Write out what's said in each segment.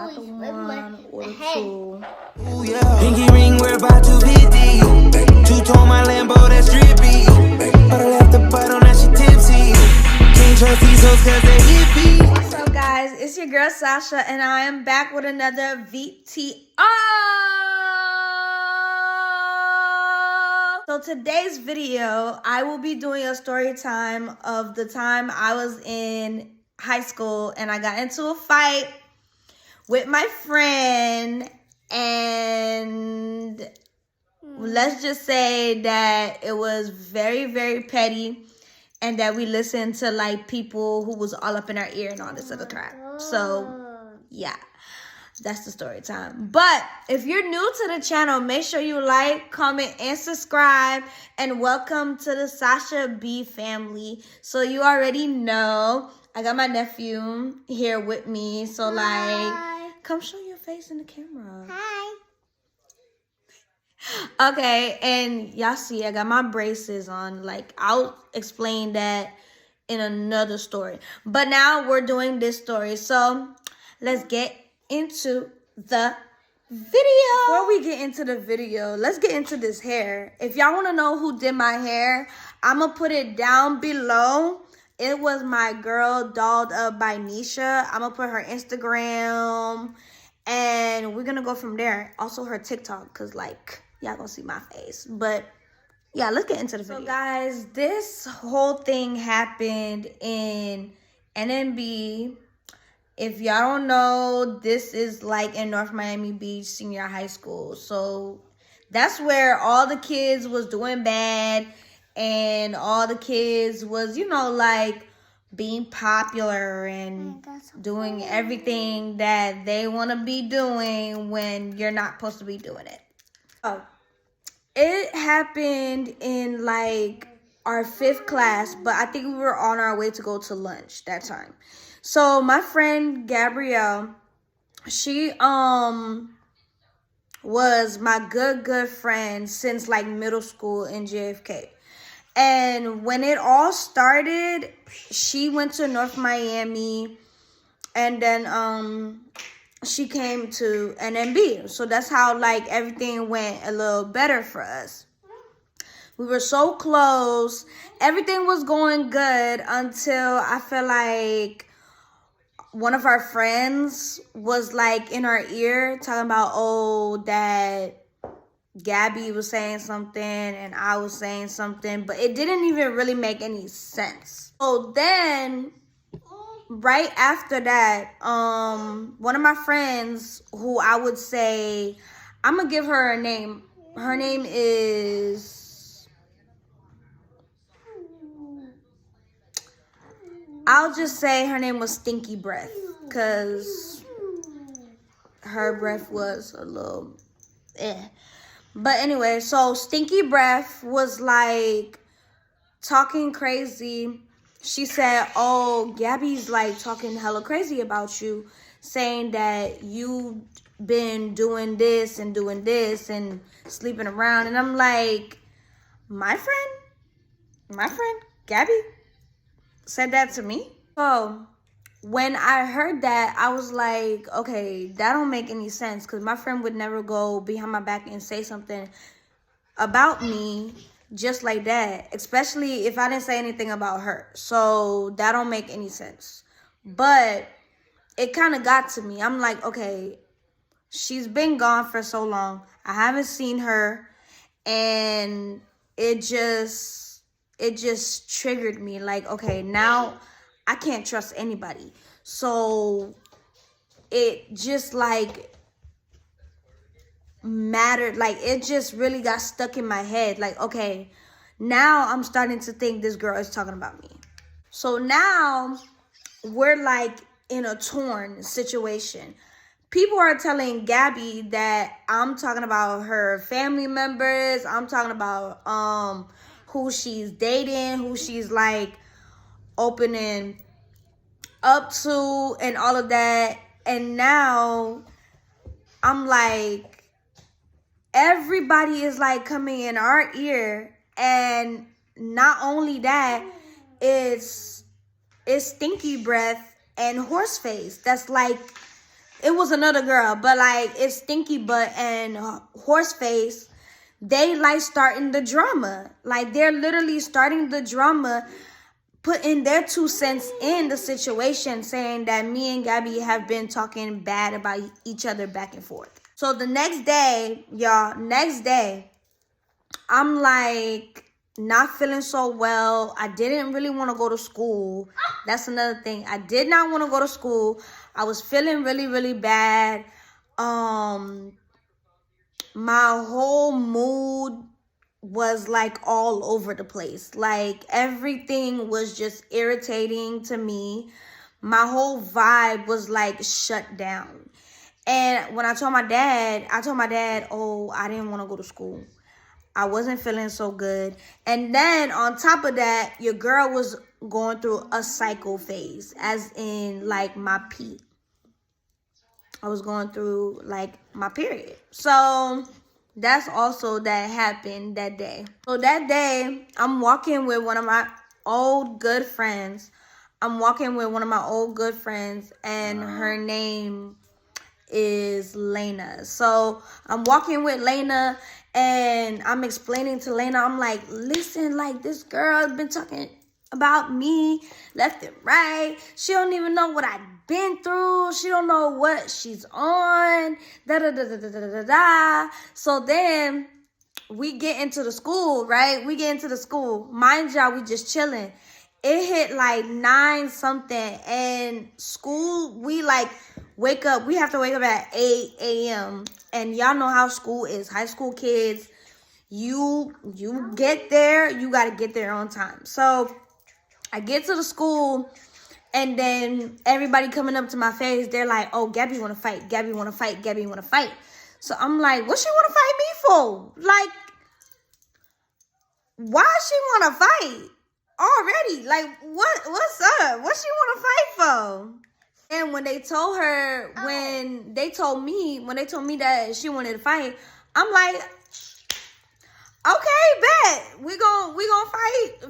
Not the one or the two. Ooh, yeah. Pinky ring, we're about to be deep. Two-tone my Lambo, that's drippy. But I left the bottle, now she tipsy. Can't trust these hoes cause they hippie. What's up, guys? It's your girl Sasha, and I am back with another VTR. So today's video, I will be doing a story time of the time I was in high school and I got into a fight with my friend, and let's just say that it was very, very petty, and that we listened to like people who was all up in our ear and all this other crap. So yeah, that's the story time. But if you're new to the channel, make sure you like, comment, and subscribe. And welcome to the Sasha B family. So you already know I got my nephew here with me. So like, come show your face in the camera. Hi. Okay, and y'all see I got my braces on. Like, I'll explain that in another story. But now we're doing this story. So let's get into the video. Before we get into the video, let's get into this hair. If y'all want to know who did my hair, I'm going to put it down below. It was my girl, Dolled Up by Nisha. I'm going to put her Instagram, and we're going to go from there. Also her TikTok, because, like, y'all going to see my face. But, yeah, let's get into the video. So, guys, this whole thing happened in NMB. If y'all don't know, this is, like, in North Miami Beach Senior High School. So, that's where all the kids was doing bad. And all the kids was, you know, like, being popular and doing everything that they want to be doing when you're not supposed to be doing it. Oh, it happened in, like, our 5th class, but I think we were on our way to go to lunch that time. So, my friend, Gabrielle, she, was my good friend since, like, middle school in JFK. And when it all started, she went to North Miami, and then she came to NMB. So that's how, like, everything went a little better for us. We were so close. Everything was going good until I feel like one of our friends was, like, in our ear talking about, oh, that Gabby was saying something and I was saying something, but it didn't even really make any sense. So then, right after that, one of my friends, who I would say, I'm gonna give her a name. Her name is, I'll just say her name was Stinky Breath, because her breath was a little But anyway, so Stinky Breath was, like, talking crazy. She said, oh, Gabby's, like, talking hella crazy about you, saying that you been doing this and sleeping around. And I'm like, my friend Gabby said that to me? So when I heard that, I was like, okay, that don't make any sense, because my friend would never go behind my back and say something about me just like that, especially if I didn't say anything about her. So that don't make any sense. But it kind of got to me. I'm like, okay, she's been gone for so long. I haven't seen her, and it just triggered me. Like, okay, now I can't trust anybody. So it just, like, mattered. Like, it just really got stuck in my head. Like, okay, now I'm starting to think this girl is talking about me. So now we're, like, in a torn situation. People are telling Gabby that I'm talking about her family members. I'm talking about who she's dating, who she's, like, opening up to and all of that. And now I'm like, everybody is, like, coming in our ear. And not only that, it's Stinky Breath and Horseface that's, like, it was another girl, but like it's Stinky Butt and Horseface. They like starting the drama. Like they're literally starting the drama, putting their 2 cents in the situation, saying that me and Gabby have been talking bad about each other back and forth. So the next day, y'all, I'm like not feeling so well. I didn't really want to go to school. That's another thing. I did not want to go to school. I was feeling really, really bad. My whole mood was like all over the place. Like everything was just irritating to me. My whole vibe was like shut down. And when I told my dad, oh, I didn't want to go to school. I wasn't feeling so good. And then on top of that, your girl was going through a cycle phase, as in like my pee. I was going through like my period. So that's also that happened that day. So that day, I'm walking with one of my old good friends. And her name is Lena. So I'm walking with Lena and I'm explaining to Lena, I'm like, listen, like this girl has been talking about me left and right. She don't even know what I've been through. She don't know what she's on. Da da da da da da da da. So then we get into the school, right? Mind y'all, we just chilling. It hit like 9 something, and school, we like wake up. We have to wake up at 8 a.m. And y'all know how school is. High school kids, you get there, you got to get there on time. So I get to the school, and then everybody coming up to my face, they're like, oh, Gabby want to fight. So I'm like, what she want to fight me for? Like, why she want to fight already? Like, what's up? What she want to fight for? And when they told me that she wanted to fight, I'm like, okay, bet. We gonna fight.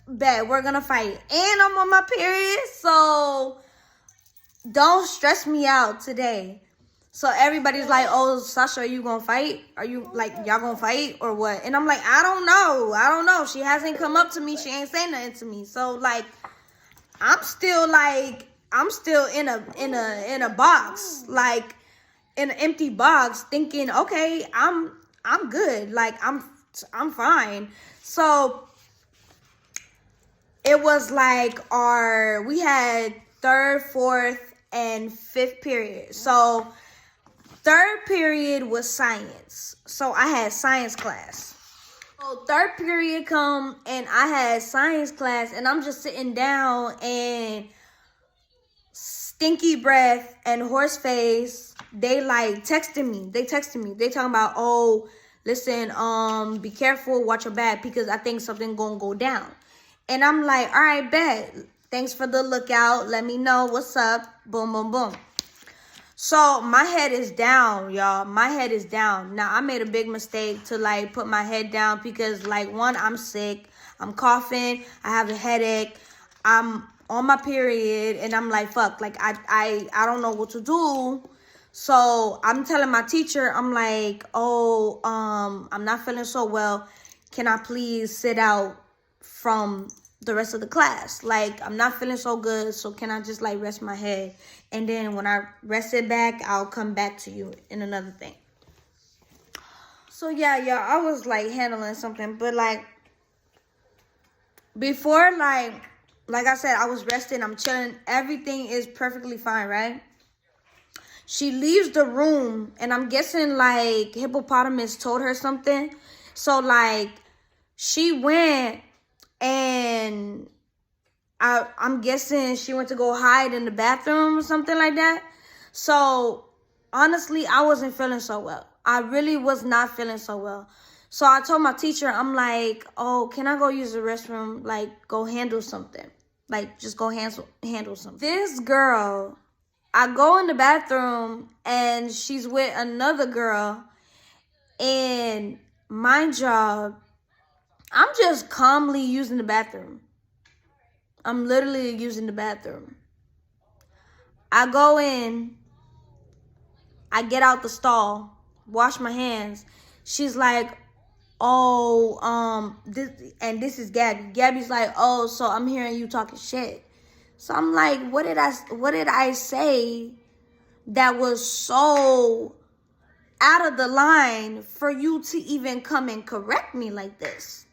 Bet we're gonna fight. And I'm on my period, so don't stress me out today. So everybody's like, oh, Sasha, are you gonna fight? Are you like, y'all gonna fight or what? And I'm like, I don't know. She hasn't come up to me. She ain't saying nothing to me. So like, I'm still in a box, like in an empty box, thinking, okay, I'm good. Like I'm fine. So it was like we had 3rd, 4th, and 5th period. So 3rd period was science. So I had science class. So 3rd period come and I had science class, and I'm just sitting down, and Stinky Breath and Horseface, they like texting me. They talking about, oh, listen, be careful, watch your back, because I think something gonna go down. And I'm like, all right, bet. Thanks for the lookout. Let me know what's up. Boom, boom, boom. So my head is down, y'all. My head is down. Now, I made a big mistake to like put my head down because like, one, I'm sick. I'm coughing. I have a headache. I'm on my period, and I'm like, fuck, like I don't know what to do. So I'm telling my teacher, I'm like, oh, I'm not feeling so well. Can I please sit out from the rest of the class? Like, I'm not feeling so good, so can I just like rest my head? And then when I rest it back, I'll come back to you in another thing. So yeah, y'all, I was like handling something, but like before, like I said, I was resting, I'm chilling, everything is perfectly fine, right? She leaves the room, and I'm guessing like Hippopotamus told her something. So like she went, and I'm guessing she went to go hide in the bathroom or something like that. So honestly, I wasn't feeling so well. I really was not feeling so well. So I told my teacher, I'm like, oh, can I go use the restroom? Like, go handle something. Like, just go handle something. This girl, I go in the bathroom, and she's with another girl. And mind y'all, I'm just calmly using the bathroom. I'm literally using the bathroom. I go in, I get out the stall, wash my hands. She's like, oh, this is Gabby. Gabby's like, oh, so I'm hearing you talking shit. So I'm like, what did I say that was so out of the line for you to even come and correct me like this?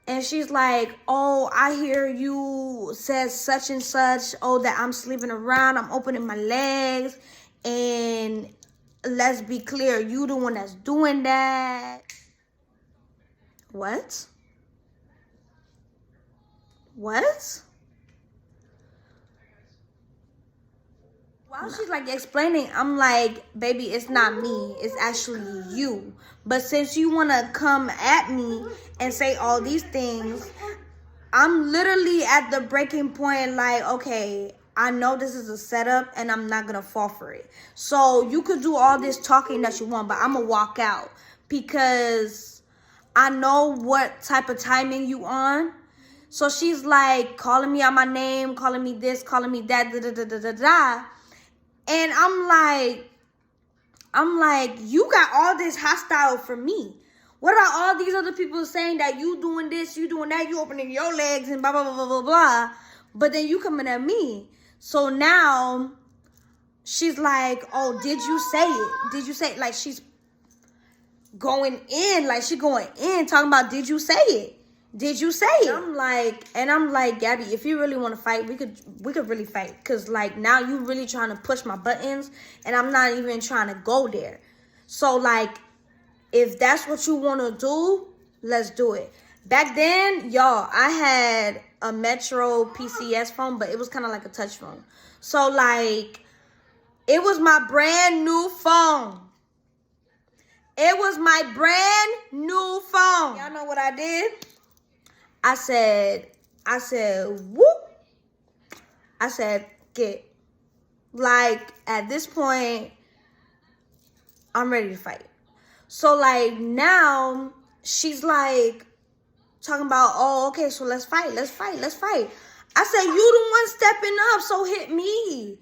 And she's like, oh, I hear you says such and such. Oh, that I'm sleeping around. I'm opening my legs. And let's be clear, you the one that's doing that. What? What? While she's like explaining, I'm like, baby, it's not me. It's actually you. But since you want to come at me and say all these things, I'm literally at the breaking point like, okay, I know this is a setup and I'm not going to fall for it. So you could do all this talking that you want, but I'm going to walk out because I know what type of timing you on. So she's like calling me out my name, calling me this, calling me that, da da da da da da. And I'm like, you got all this hostile for me. What about all these other people saying that you doing this, you doing that, you opening your legs and blah, blah, blah, blah, blah, blah. But then you coming at me. So now she's like, oh, did you say it? Did you say it? Like she's going in, talking about, did you say it? Did you say it? I'm like, Gabby, if you really want to fight, we could really fight. Because, like, now you really trying to push my buttons, and I'm not even trying to go there. So, like, if that's what you want to do, let's do it. Back then, y'all, I had a Metro PCS phone, but it was kind of like a touch phone. So, like, it was my brand new phone. It was my brand new phone. Y'all know what I did? I said, whoop. I said, get. Like, at this point, I'm ready to fight. So, like, now, she's, like, talking about, oh, okay, so let's fight. I said, you the one stepping up, so hit me.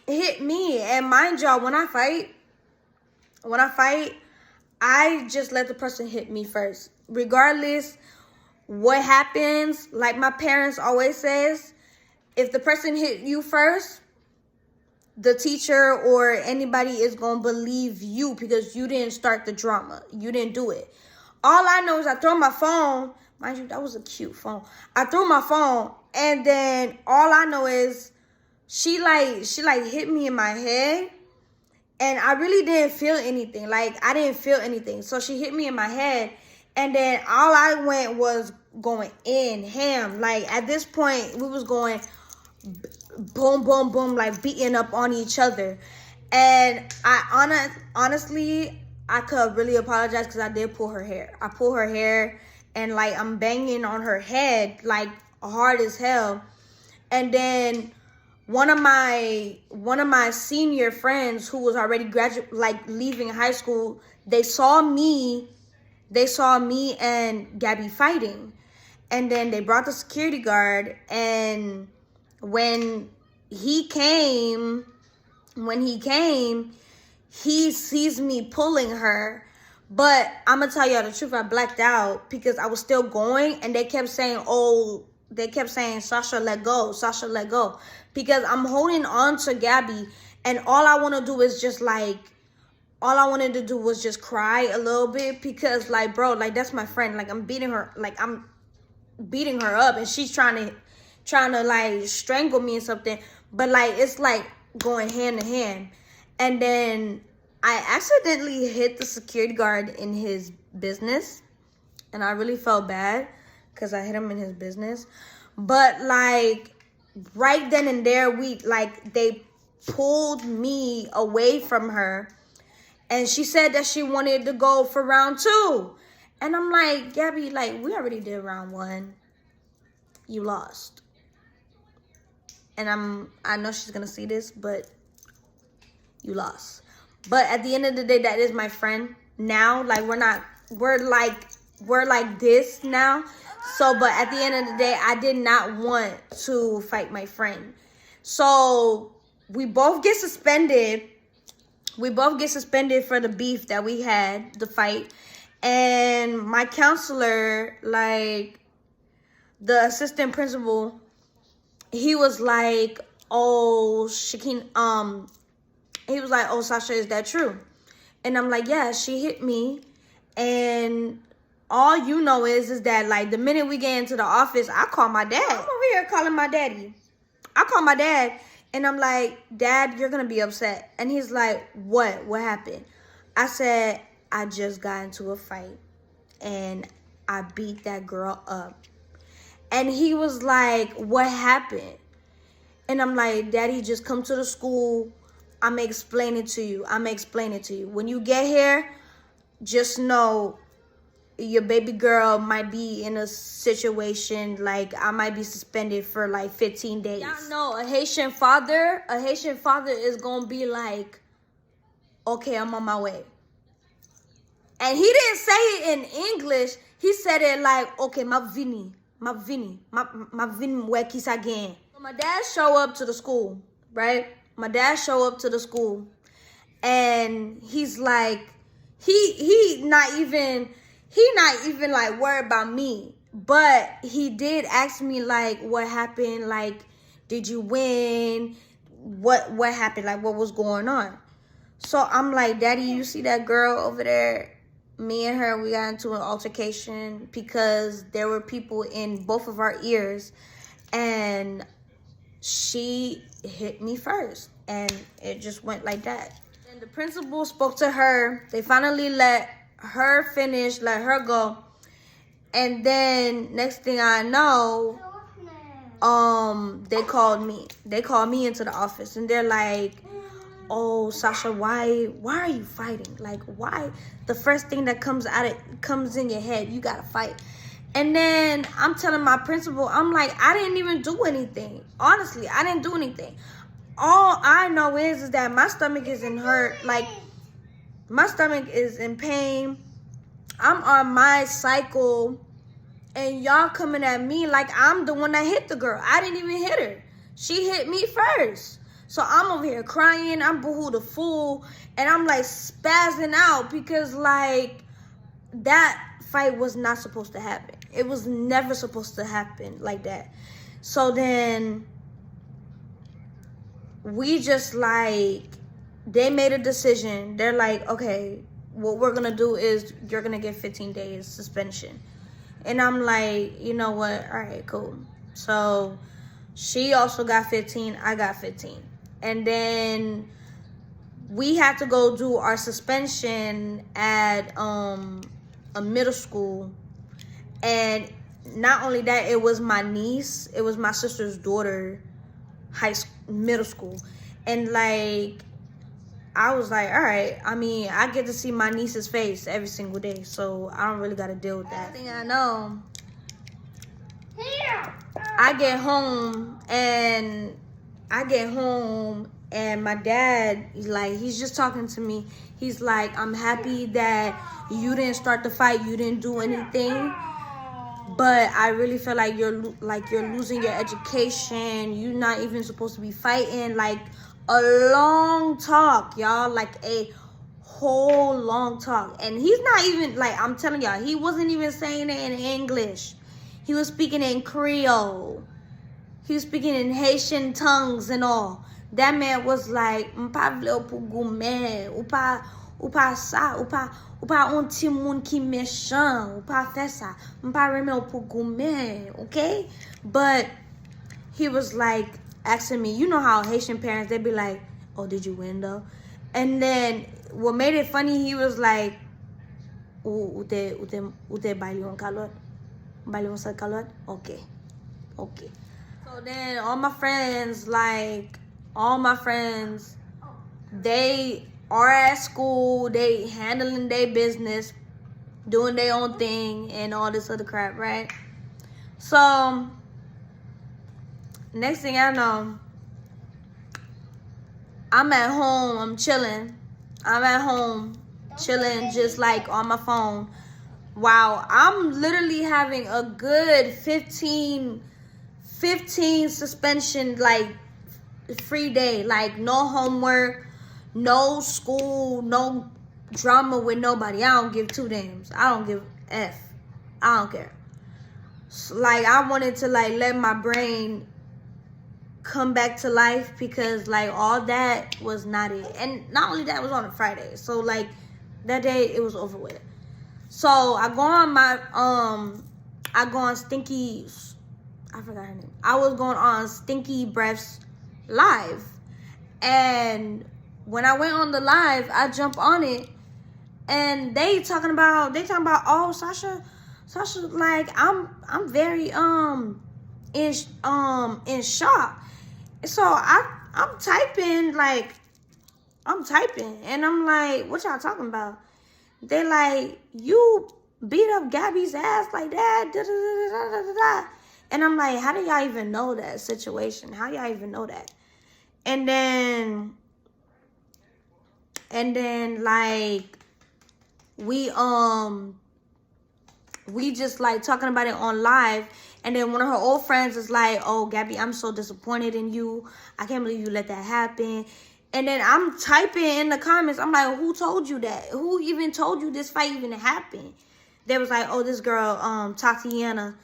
Hit me. And mind y'all, when I fight, I just let the person hit me first. Regardless what happens, like my parents always says, if the person hit you first, the teacher or anybody is going to believe you because you didn't start the drama. You didn't do it. All I know is I throw my phone. Mind you, that was a cute phone. I threw my phone, and then all I know is she hit me in my head, and I really didn't feel anything. Like, I didn't feel anything. So she hit me in my head, and then all I went was going in, ham. Like, at this point, we was going boom, boom, boom, like beating up on each other. And honestly, I could really apologize because I did pull her hair. I pulled her hair, and like I'm banging on her head like hard as hell. And then one of my senior friends who was already leaving high school, they saw me and Gabby fighting. And then they brought the security guard, and when he came, he sees me pulling her. But I'm going to tell y'all the truth, I blacked out because I was still going, and they kept saying, Sasha, let go, Sasha, let go. Because I'm holding on to Gabby, and all I want to do is just all I wanted to do was just cry a little bit because, like, bro, like, that's my friend. Like, I'm beating her up, and she's trying to like strangle me or something. But like, it's like going hand to hand. And then I accidentally hit the security guard in his business, and I really felt bad because I hit him in his business. But like right then and there, they pulled me away from her, and she said that she wanted to go for round 2. And I'm like, Gabby, like, we already did round 1. You lost. And I know she's gonna see this, but you lost. But at the end of the day, that is my friend now. Like, we're like this now. So, but at the end of the day, I did not want to fight my friend. So we both get suspended. We both get suspended for the beef that we had, the fight. And my counselor, like the assistant principal, he was like, oh, Shakeen, he was like, oh, Sasha, is that true? And I'm like, yeah, she hit me. And all you know is that, like, the minute we get into the office, I call my dad. I'm over here calling my daddy. I call my dad, and I'm like, Dad, you're going to be upset. And he's like, what? What happened? I said, I just got into a fight, and I beat that girl up. And he was like, what happened? And I'm like, Daddy, just come to the school. I'm going to explain it to you. I'm going to explain it to you. When you get here, just know your baby girl might be in a situation, like, I might be suspended for like 15 days. Y'all know a Haitian father is going to be like, okay, I'm on my way. And he didn't say it in English. He said it like, okay, ma vini where kiss again. So my dad show up to the school, right? My dad show up to the school, and he's like, he not even like worried about me, but he did ask me like, what happened? Like, did you win? What happened? Like, what was going on? So I'm like, Daddy, you see that girl over there? Me and her, we got into an altercation because there were people in both of our ears, and she hit me first, and it just went like that. And the principal spoke to her. They finally let her finish, let her go. And then next thing I know, they called me. They called me into the office, and they're like, oh, Sasha, why are you fighting? Like, why? The first thing that comes in your head, you gotta fight. And then I'm telling my principal, I'm like, I didn't even do anything. Honestly, I didn't do anything. All I know is that my stomach is in hurt. Like, my stomach is in pain. I'm on my cycle, and y'all coming at me like I'm the one that hit the girl. I didn't even hit her. She hit me first. So I'm over here crying. I'm boohoo the fool. And I'm like spazzing out because, like, that fight was not supposed to happen. It was never supposed to happen like that. So then we just, like, they made a decision. They're like, okay, what we're going to do is you're going to get 15 days suspension. And I'm like, you know what? All right, cool. So she also got 15. I got 15. And then we had to go do our suspension at a middle school. And not only that, it was my niece. It was my sister's daughter, middle school. And, like, I was like, all right. I mean, I get to see my niece's face every single day, so I don't really got to deal with that. Thing I know, I get home and my dad, he's just talking to me. He's like, I'm happy that you didn't start the fight. You didn't do anything. But I really feel like you're losing your education. You're not even supposed to be fighting. Like, a long talk, y'all. Like, a whole long talk. And he's not even, like, I'm telling y'all, he wasn't even saying it in English. He was speaking in Creole. He was speaking in Haitian tongues and all. That man was like, m'pa vle pou goumen, ou pa sa, ou pa un ti moun ki méchant, ou pa fè sa, m'pa reme ou pou goumen, okay? But he was like asking me, you know how Haitian parents, they be like, oh, did you win though? And then what made it funny, he was like, ou te baili yon kalot? Baili yon sa kalot? Okay. So then all my friends, they are at school, they handling their business, doing their own thing, and all this other crap, right? So next thing I know, I'm at home, I'm chilling. I'm at home, chilling, just like on my phone. Wow, I'm literally having a good 15 suspension, like free day. Like, no homework, no school, no drama with nobody. I don't give two damns. I don't give F. I don't care. Like, I wanted to, like, let my brain come back to life, because, like, all that was not it. And not only that, it was on a Friday. So, like, that day, it was over with. So, I go on Stinky, I forgot her name. I was going on Stinky Breath's live. And when I went on the live, I jump on it, and they talking about, oh, Sasha, like, I'm very in shock. So I'm typing, and I'm like, what y'all talking about? They like, you beat up Gabby's ass like that, da, da, da, da, da, da. And I'm like, how do y'all even know that situation? How y'all even know that? And then like, we just like talking about it on live. And then one of her old friends is like, oh, Gabby, I'm so disappointed in you. I can't believe you let that happen. And then I'm typing in the comments. I'm like, who told you that? Who even told you this fight even happened? They was like, oh, this girl, Tatiana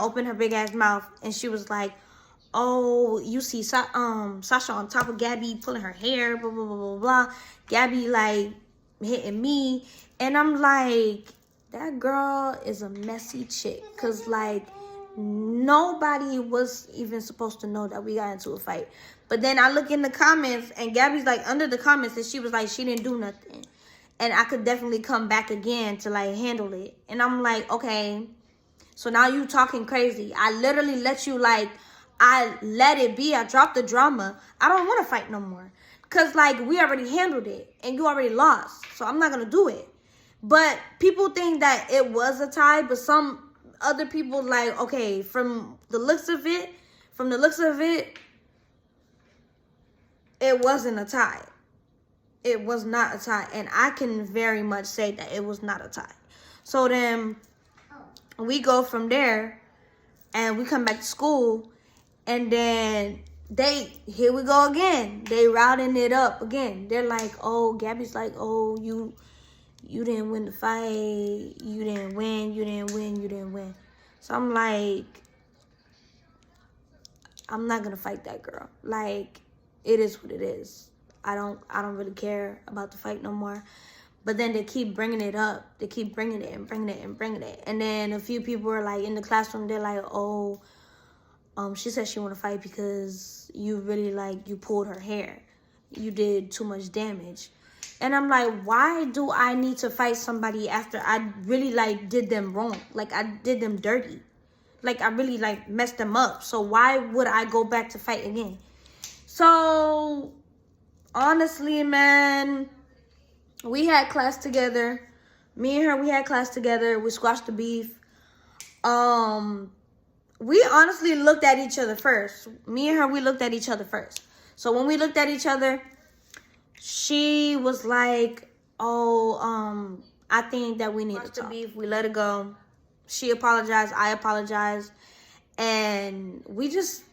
opened her big ass mouth, and she was like, oh, you see Sasha on top of Gabby pulling her hair, blah, blah, blah, blah, blah. Gabby, like, hitting me. And I'm like, that girl is a messy chick. Because, like, nobody was even supposed to know that we got into a fight. But then I look in the comments, and Gabby's, like, under the comments, and she was like, she didn't do nothing. And I could definitely come back again to, like, handle it. And I'm like, okay, so now you talking crazy. I literally let you, like, I let it be. I dropped the drama. I don't want to fight no more. Because, like, we already handled it. And you already lost. So I'm not going to do it. But people think that it was a tie. But some other people, like, okay, from the looks of it, it wasn't a tie. It was not a tie. And I can very much say that it was not a tie. So then we go from there, and we come back to school, and then here we go again. They routing it up again. They're like, oh, Gabby's like, oh, you didn't win the fight. You didn't win. So I'm like, I'm not gonna fight that girl. Like, it is what it is. I don't really care about the fight no more. But then they keep bringing it up. They keep bringing it. And then a few people are like in the classroom. They're like, oh, she said she want to fight because you really, like, you pulled her hair. You did too much damage. And I'm like, why do I need to fight somebody after I really, like, did them wrong? Like, I did them dirty. Like, I really, like, messed them up. So why would I go back to fight again? So, honestly, man, we had class together. Me and her, we had class together. We squashed the beef. We honestly looked at each other first. Me and her, we looked at each other first. So when we looked at each other, she was like, oh, I think that we need to talk. Beef. We let it go. She apologized. I apologized. And we just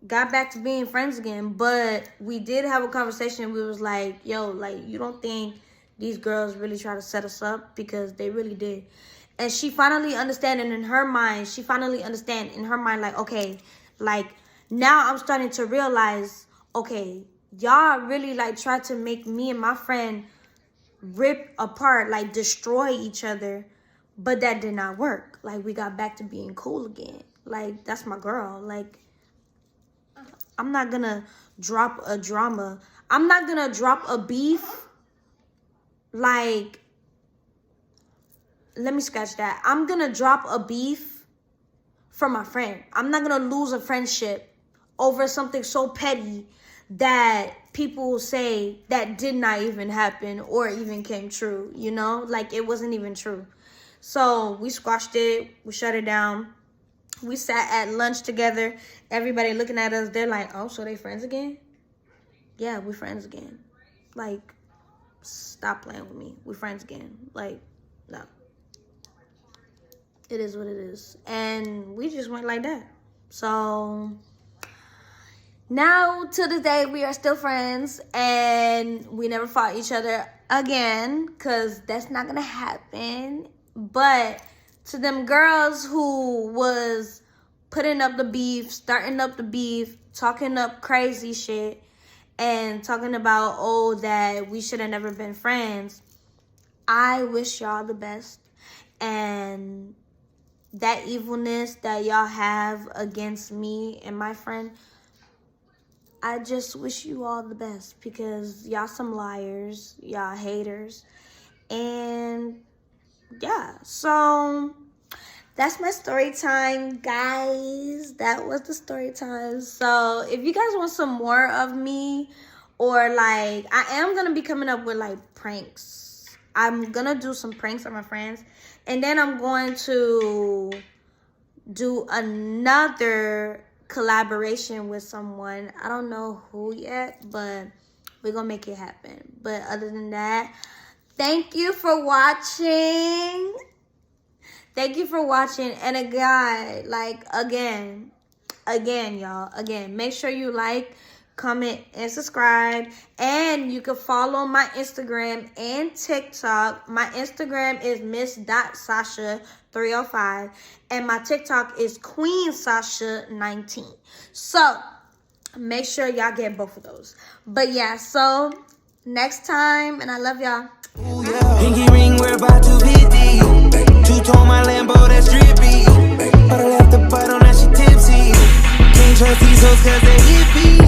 got back to being friends again. But we did have a conversation. We was like, yo, like, you don't think these girls really try to set us up? Because they really did. And she finally understand, and in her mind, like, okay, like, now I'm starting to realize, okay, y'all really, like, tried to make me and my friend rip apart, like, destroy each other, but that did not work. Like, we got back to being cool again. Like, that's my girl. Like, I'm not gonna drop a drama. I'm not gonna drop a beef, like, let me scratch that. I'm gonna drop a beef for my friend. I'm not gonna lose a friendship over something so petty that people say that did not even happen or even came true, you know? Like, it wasn't even true. So we squashed it. We shut it down. We sat at lunch together. Everybody looking at us. They're like, oh, so they friends again? Yeah, we're friends again. Like, stop playing with me. We're friends again. Like, no. It is what it is. And we just went like that. So, now to this day we are still friends, and we never fought each other again, because that's not gonna happen. But to them girls who was putting up the beef, starting up the beef, talking up crazy shit, and talking about, oh, that we should have never been friends, I wish y'all the best. And that evilness that y'all have against me and my friend, I just wish you all the best, because y'all some liars, y'all haters. And yeah, so that's my story time, guys. That was the story time. So if you guys want some more of me, or like, I am gonna be coming up with like pranks. I'm gonna do some pranks on my friends, and then I'm going to do another collaboration with someone. I don't know who yet, but we're gonna make it happen. But other than that, thank you for watching. Thank you for watching. And again, like, again, y'all, make sure you like, comment, and subscribe. And you can follow my Instagram and TikTok. My Instagram is miss.sasha305, and my TikTok is queensasha19. So make sure y'all get both of those. But yeah, so next time, and I love y'all. Ooh, yeah. Pinky ring, we're about to hit deep. Two-tone my Lambo, that's drippy. But I left the butt on that, she tipsy. Can't trust these hoes cause they hippie.